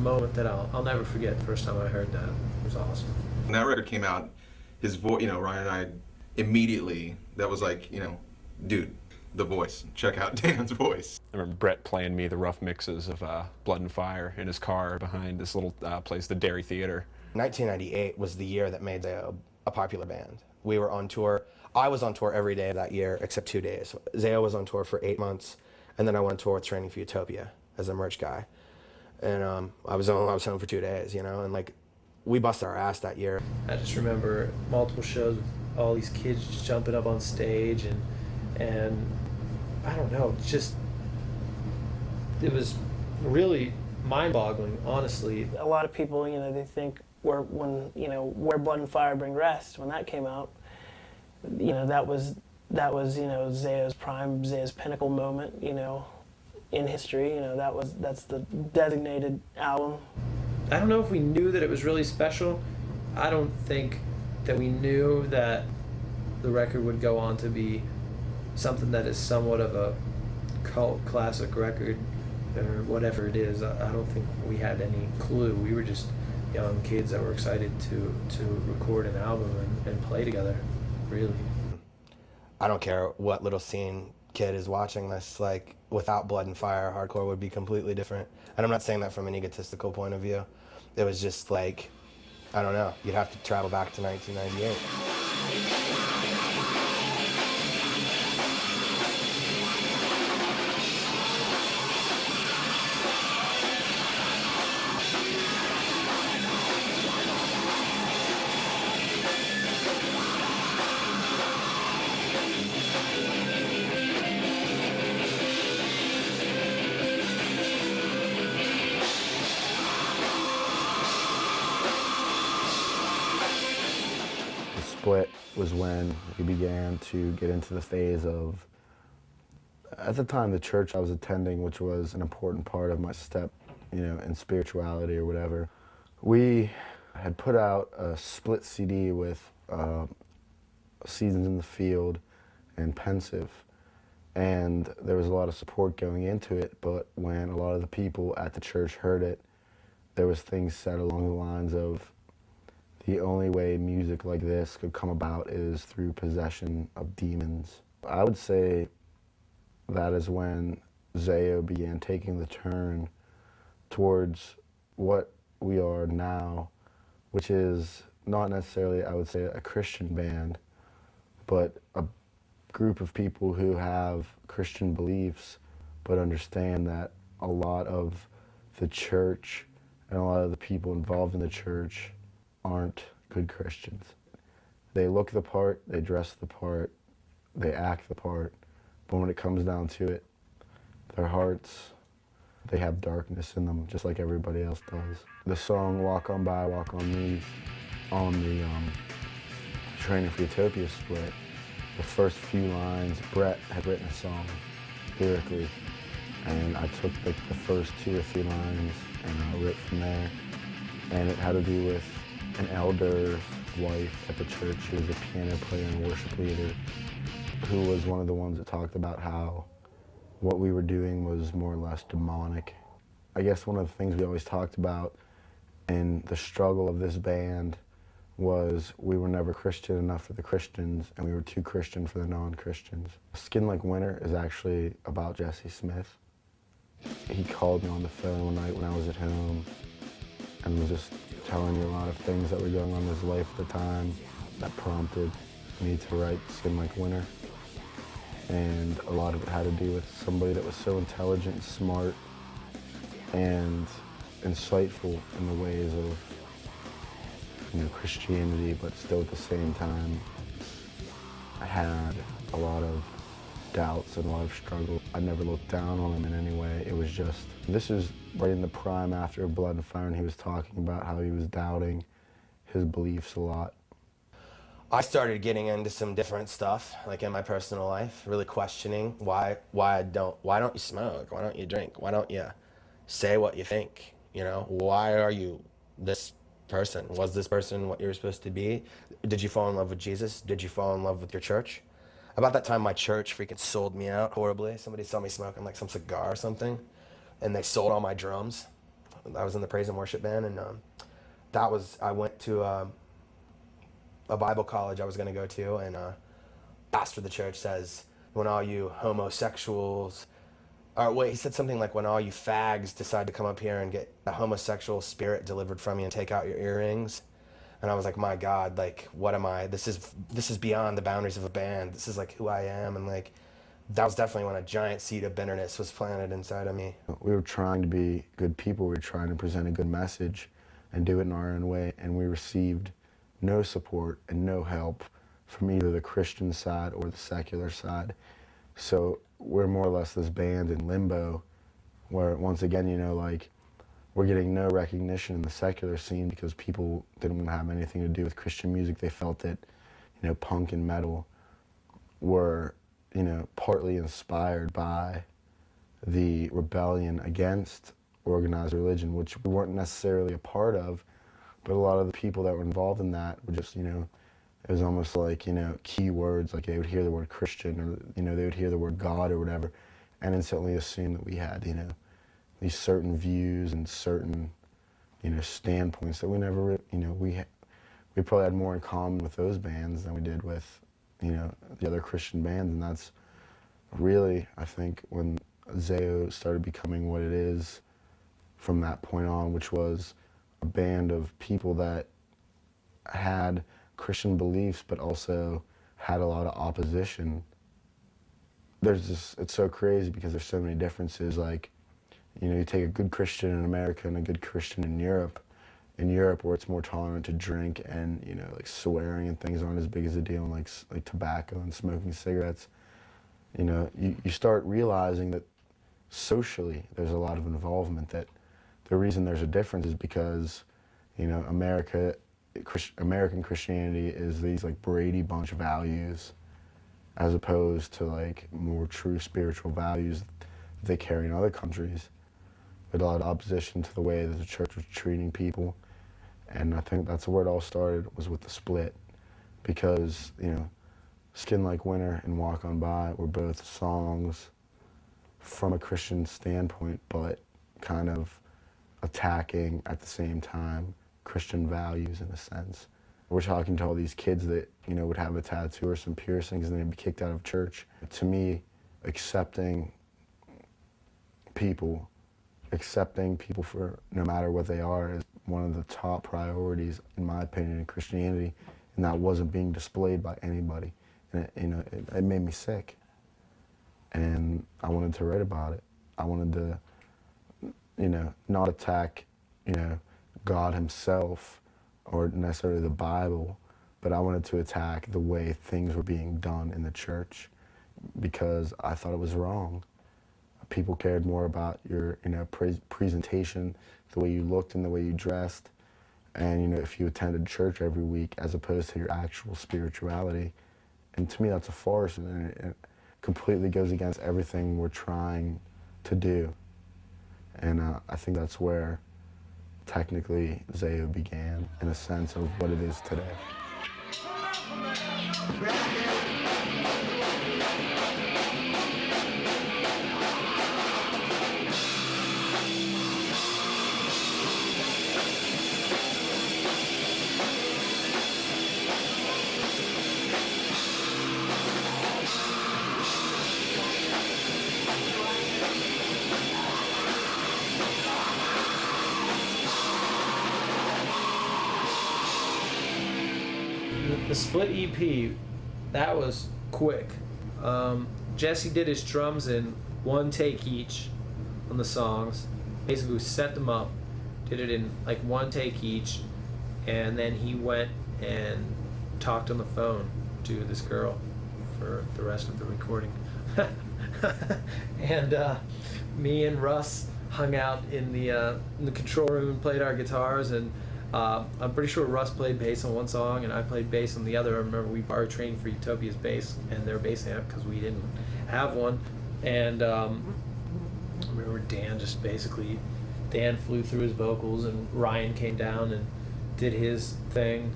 moment that I'll never forget. The first time I heard that, it was awesome. When that record came out, his voice, Ryan and I immediately, that was like, dude, the voice. Check out Dan's voice. I remember Brett playing me the rough mixes of Blood and Fire in his car behind this little place, the Dairy Theater. 1998 was the year that made Zao a popular band. We were on tour. I was on tour every day of that year except 2 days. Zao was on tour for 8 months, and then I went on tour with Training for Utopia as a merch guy. And I was home for 2 days, and like, we busted our ass that year. I just remember multiple shows with all these kids just jumping up on stage, and I don't know, it was really mind-boggling, honestly. A lot of people, they think where Blood and Fire Bring Rest, when that came out, that was Zao's prime, Zao's pinnacle moment, in history. That's the designated album. I don't know if we knew that it was really special. I don't think that we knew that the record would go on to be something that is somewhat of a cult classic record, or whatever it is. I don't think we had any clue. We were just young kids that were excited to record an album and play together, really. I don't care what little scene kid is watching this, like, without Blood and Fire, hardcore would be completely different. And I'm not saying that from an egotistical point of view. It was just like, I don't know, you'd have to travel back to 1998. Split was when we began to get into the phase of, at the time, the church I was attending, which was an important part of my step, in spirituality or whatever. We had put out a split CD with Seasons in the Field and Pensive, and there was a lot of support going into it, but when a lot of the people at the church heard it, there was things said along the lines of, the only way music like this could come about is through possession of demons. I would say that is when Zao began taking the turn towards what we are now, which is not necessarily, I would say, a Christian band, but a group of people who have Christian beliefs, but understand that a lot of the church and a lot of the people involved in the church aren't good Christians. They look the part, they dress the part, they act the part, but when it comes down to it, their hearts, they have darkness in them, just like everybody else does. The song Walk On By, Walk On Me on the Training for Utopia split, the first few lines, Brett had written a song lyrically, and I took the first 2 or 3 lines and I wrote from there, and it had to do with an elder's wife at the church who was a piano player and worship leader, who was one of the ones that talked about how what we were doing was more or less demonic. I guess one of the things we always talked about in the struggle of this band was we were never Christian enough for the Christians, and we were too Christian for the non-Christians. Skin Like Winter is actually about Jesse Smith. He called me on the phone one night when I was at home and was just telling me a lot of things that were going on in his life at the time that prompted me to write Skin Like Winter. And a lot of it had to do with somebody that was so intelligent, smart, and insightful in the ways of Christianity, but still at the same time I had a lot of doubts and a lot of struggle. I never looked down on him in any way. It was just, this is right in the prime after Blood and Fire, and he was talking about how he was doubting his beliefs a lot. I started getting into some different stuff, like in my personal life, really questioning why don't you smoke? Why don't you drink? Why don't you say what you think? Why are you this person? Was this person what you were supposed to be? Did you fall in love with Jesus? Did you fall in love with your church? About that time, my church freaking sold me out horribly. Somebody saw me smoking like some cigar or something, and they sold all my drums. I was in the praise and worship band, and I went to a Bible college I was going to go to, and pastor of the church says, when all you homosexuals, or wait, he said something like, when all you fags decide to come up here and get a homosexual spirit delivered from you and take out your earrings. And I was like, my God, like, what am I? This is beyond the boundaries of a band. This is like who I am. And like, that was definitely when a giant seed of bitterness was planted inside of me. We were trying to be good people. We were trying to present a good message and do it in our own way. And we received no support and no help from either the Christian side or the secular side. So we're more or less this band in limbo where, once again, you know, like, we're getting no recognition in the secular scene because people didn't want to have anything to do with Christian music. They felt that, you know, punk and metal were, you know, partly inspired by the rebellion against organized religion, which we weren't necessarily a part of, but a lot of the people that were involved in that were just, you know, it was almost like, you know, key words, like they would hear the word Christian, or, you know, they would hear the word God or whatever, and instantly assume that we had, you know, these certain views and certain, you know, standpoints that we never, you know, we probably had more in common with those bands than we did with, you know, the other Christian bands. And that's really, I think, when Zaos started becoming what it is from that point on, which was a band of people that had Christian beliefs but also had a lot of opposition. There's just, it's so crazy because there's so many differences. Like, you know, you take a good Christian in America and a good Christian in Europe. In Europe, where it's more tolerant to drink and, you know, like swearing and things aren't as big as a deal, and like tobacco and smoking cigarettes, you know, you start realizing that socially there's a lot of involvement. That the reason there's a difference is because, you know, American Christianity is these like Brady Bunch values, as opposed to like more true spiritual values that they carry in other countries. With a lot of opposition to the way that the church was treating people. And I think that's where it all started, was with the split. Because, you know, Skin Like Winter and Walk On By were both songs from a Christian standpoint, but kind of attacking at the same time Christian values in a sense. We're talking to all these kids that, you know, would have a tattoo or some piercings and they'd be kicked out of church. To me, accepting people for no matter what they are is one of the top priorities, in my opinion, in Christianity, and that wasn't being displayed by anybody. And it, you know, it made me sick, and I wanted to write about it. I wanted to, you know, not attack, you know, God himself or necessarily the Bible, but I wanted to attack the way things were being done in the church, because I thought it was wrong. People cared more about your, you know, presentation, the way you looked and the way you dressed, and, you know, if you attended church every week, as opposed to your actual spirituality. And to me, that's a farce, and it completely goes against everything we're trying to do. And I think that's where technically Zao began, in a sense of what it is today. The split EP, that was quick. Jesse did his drums in one take each on the songs. Basically set them up, did it in like one take each, and then he went and talked on the phone to this girl for the rest of the recording. And me and Russ hung out in the control room and played our guitars, and I'm pretty sure Russ played bass on one song and I played bass on the other. I remember we borrowed training for Utopia's bass and their bass amp because we didn't have one. And I remember Dan flew through his vocals, and Ryan came down and did his thing.